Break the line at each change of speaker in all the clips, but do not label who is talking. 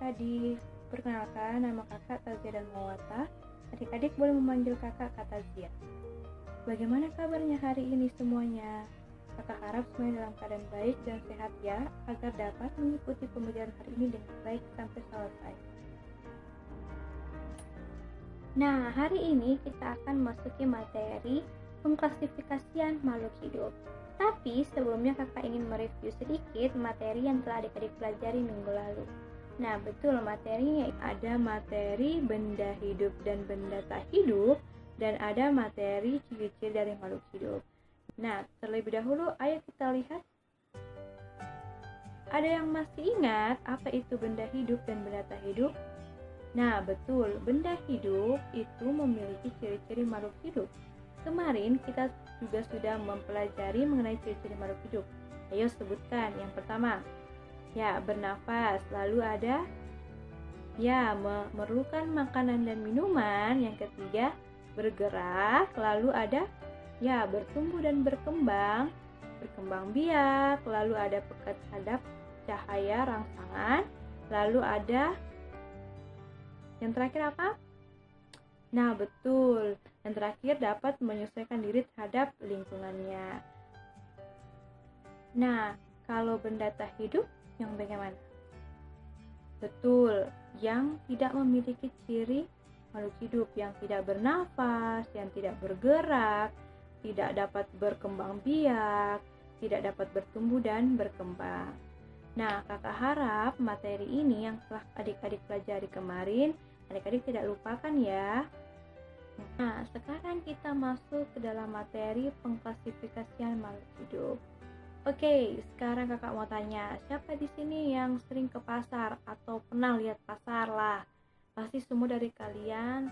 adik-adik, perkenalkan nama kakak Tazia dan Mawata. Adik-adik boleh memanggil kakak Kak Tazia. Bagaimana kabarnya hari ini semuanya? Kakak harap semuanya dalam keadaan baik dan sehat ya, agar dapat mengikuti pembelajaran hari ini dengan baik sampai selesai. Nah, hari ini kita akan masuki materi pengklasifikasian makhluk hidup. Tapi sebelumnya kakak ingin mereview sedikit materi yang telah adik-adik pelajari minggu lalu. Nah, betul materinya ada materi benda hidup dan benda tak hidup, dan ada materi ciri-ciri dari makhluk hidup. Nah, terlebih dahulu ayo kita lihat. Ada yang masih ingat apa itu benda hidup dan benda tak hidup? Nah, betul, benda hidup itu memiliki ciri-ciri makhluk hidup. Kemarin kita juga sudah mempelajari mengenai ciri-ciri makhluk hidup. Ayo sebutkan. Yang pertama, ya bernafas. Lalu ada ya memerlukan makanan dan minuman. Yang ketiga, bergerak. Lalu ada ya bertumbuh dan berkembang biak. Lalu ada peka terhadap cahaya rangsangan. Lalu ada yang terakhir apa? Nah, betul. Yang terakhir dapat menyesuaikan diri terhadap lingkungannya. Nah, kalau benda tak hidup yang bagaimana? Betul, yang tidak memiliki ciri makhluk hidup, yang tidak bernafas, yang tidak bergerak, tidak dapat berkembang biak, tidak dapat bertumbuh dan berkembang. Nah, kakak harap materi ini yang telah adik-adik pelajari kemarin, adik-adik tidak lupakan ya. Nah, sekarang kita masuk ke dalam materi pengklasifikasian makhluk hidup. Oke, sekarang kakak mau tanya, siapa di sini yang sering ke pasar atau pernah lihat pasar lah? Pasti semua dari kalian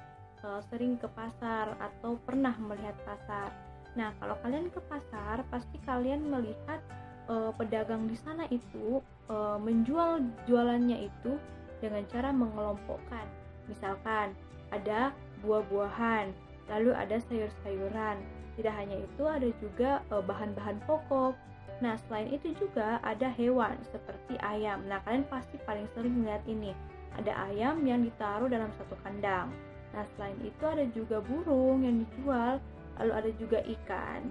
sering ke pasar atau pernah melihat pasar. Nah, kalau kalian ke pasar, pasti kalian melihat pedagang di sana itu menjual jualannya itu dengan cara mengelompokkan. Misalkan ada buah-buahan, lalu ada sayur-sayuran. Tidak hanya itu, ada juga bahan-bahan pokok. Nah, selain itu juga ada hewan seperti ayam. Nah, kalian pasti paling sering melihat ini. Ada ayam yang ditaruh dalam satu kandang. Nah, selain itu ada juga burung yang dijual, lalu ada juga ikan.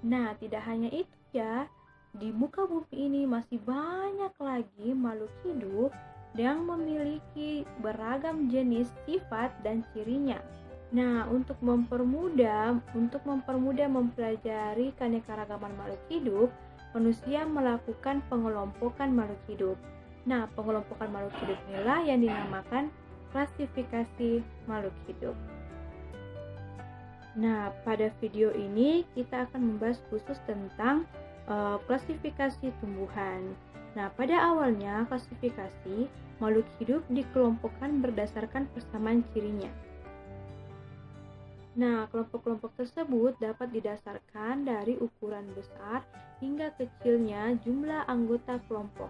Nah, tidak hanya itu ya. Di muka bumi ini masih banyak lagi makhluk hidup yang memiliki beragam jenis, sifat, dan cirinya. Nah, untuk mempermudah mempelajari keanekaragaman makhluk hidup, manusia melakukan pengelompokan makhluk hidup. Nah, pengelompokan makhluk hidup inilah yang dinamakan klasifikasi makhluk hidup. Nah, pada video ini kita akan membahas khusus tentang klasifikasi tumbuhan. Nah, pada awalnya klasifikasi makhluk hidup dikelompokkan berdasarkan persamaan cirinya. Nah, kelompok-kelompok tersebut dapat didasarkan dari ukuran besar hingga kecilnya jumlah anggota kelompok.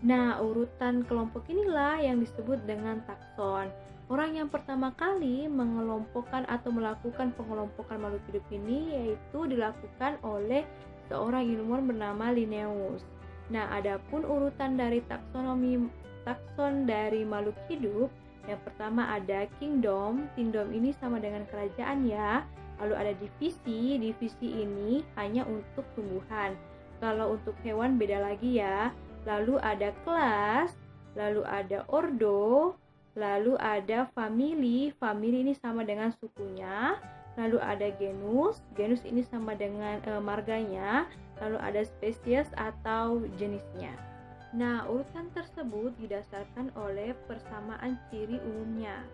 Nah, urutan kelompok inilah yang disebut dengan takson. Orang yang pertama kali mengelompokkan atau melakukan pengelompokan makhluk hidup ini yaitu dilakukan oleh seorang ilmuwan bernama Linnaeus. Nah, adapun urutan dari takson dari makhluk hidup, yang pertama ada kingdom ini sama dengan kerajaan ya. Lalu ada divisi ini hanya untuk tumbuhan. Kalau untuk hewan beda lagi ya. Lalu ada kelas, lalu ada ordo, lalu ada family ini sama dengan sukunya. Lalu ada genus ini sama dengan marganya. Lalu ada spesies atau jenisnya. Nah, urutan tersebut didasarkan oleh persamaan ciri umumnya.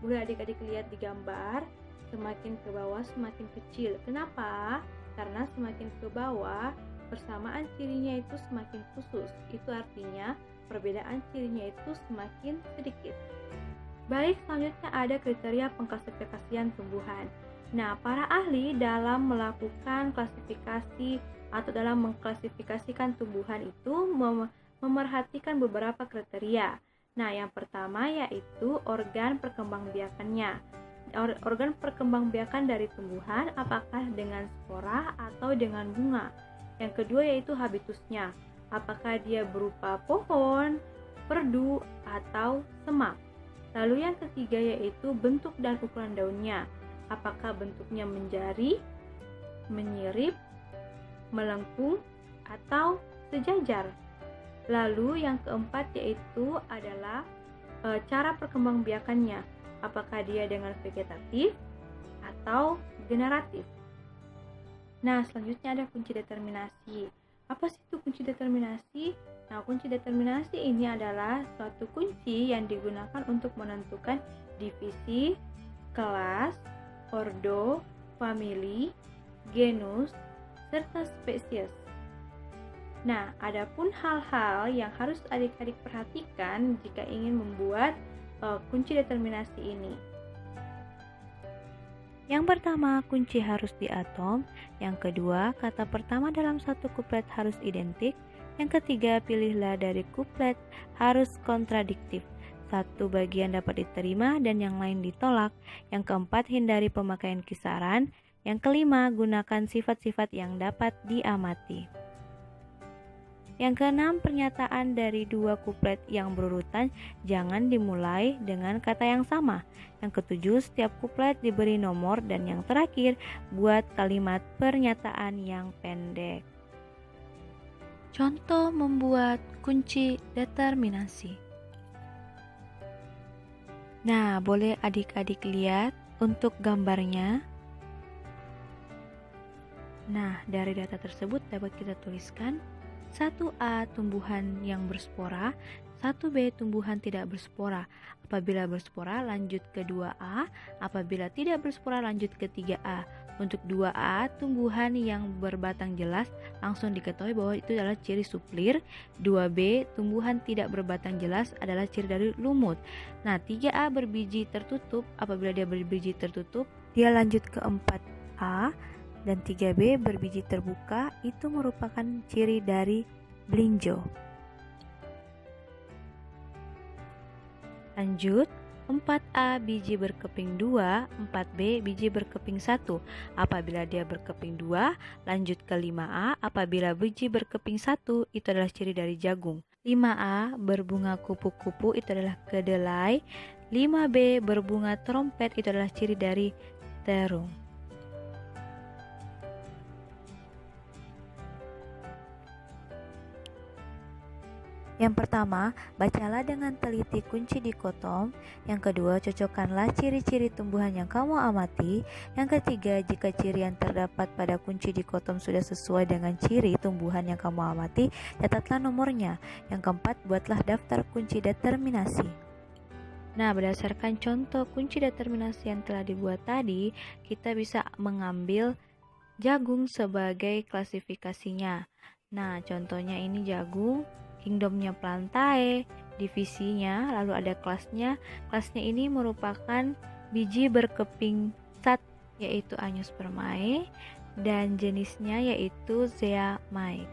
Boleh adik-adik lihat di gambar, semakin ke bawah semakin kecil. Kenapa? Karena semakin ke bawah persamaan cirinya itu semakin khusus. Itu artinya perbedaan cirinya itu semakin sedikit. Baik, selanjutnya ada kriteria pengklasifikasian tumbuhan. Nah, para ahli dalam melakukan klasifikasi atau dalam mengklasifikasikan tumbuhan itu memerhatikan beberapa kriteria. Nah, yang pertama yaitu organ perkembangbiakannya. Organ perkembangbiakan dari tumbuhan apakah dengan spora atau dengan bunga. Yang kedua yaitu habitusnya. Apakah dia berupa pohon, perdu atau semak. Lalu yang ketiga yaitu bentuk dan ukuran daunnya. Apakah bentuknya menjari, menyirip, melengkung, atau sejajar. Lalu yang keempat yaitu adalah cara perkembangbiakannya. Apakah dia dengan vegetatif atau generatif. Nah, selanjutnya ada kunci determinasi. Apa sih itu kunci determinasi? Nah, kunci determinasi ini adalah suatu kunci yang digunakan untuk menentukan divisi, kelas, ordo, famili, genus, serta spesies. Nah, adapun hal-hal yang harus adik-adik perhatikan jika ingin membuat kunci determinasi ini. Yang pertama, kunci harus di atom. Yang kedua, kata pertama dalam satu kuplet harus identik. Yang ketiga, pilihlah dari kuplet harus kontradiktif. Satu bagian dapat diterima dan yang lain ditolak. Yang keempat, hindari pemakaian kisaran. Yang kelima, gunakan sifat-sifat yang dapat diamati. Yang keenam, pernyataan dari dua kuplet yang berurutan jangan dimulai dengan kata yang sama. Yang ketujuh, setiap kuplet diberi nomor. Dan yang terakhir, buat kalimat pernyataan yang pendek. Contoh membuat kunci determinasi. Nah, boleh adik-adik lihat untuk gambarnya. Nah, dari data tersebut dapat kita tuliskan 1A tumbuhan yang berspora, 1B tumbuhan tidak berspora. Apabila berspora lanjut ke 2A, apabila tidak berspora lanjut ke 3A. Untuk 2A tumbuhan yang berbatang jelas langsung diketahui bahwa itu adalah ciri suplir. 2B tumbuhan tidak berbatang jelas adalah ciri dari lumut. Nah, 3A berbiji tertutup, apabila dia berbiji tertutup dia lanjut ke 4A. Dan 3B berbiji terbuka itu merupakan ciri dari melinjo. Lanjut, 4A biji berkeping 2, 4B biji berkeping 1. Apabila dia berkeping 2, lanjut ke 5A. Apabila biji berkeping 1, itu adalah ciri dari jagung. 5A berbunga kupu-kupu itu adalah kedelai. 5B berbunga trompet itu adalah ciri dari terung. Yang pertama, bacalah dengan teliti kunci dikotom. Yang kedua, cocokkanlah ciri-ciri tumbuhan yang kamu amati. Yang ketiga, jika ciri yang terdapat pada kunci dikotom sudah sesuai dengan ciri tumbuhan yang kamu amati, catatlah nomornya. Yang keempat, buatlah daftar kunci determinasi. Nah, berdasarkan contoh kunci determinasi yang telah dibuat tadi, kita bisa mengambil jagung sebagai klasifikasinya. Nah, contohnya ini jagung. Kingdomnya Plantae, divisinya, lalu ada kelasnya. Kelasnya ini merupakan biji berkeping 1 yaitu Angiospermae dan jenisnya yaitu Zeamae.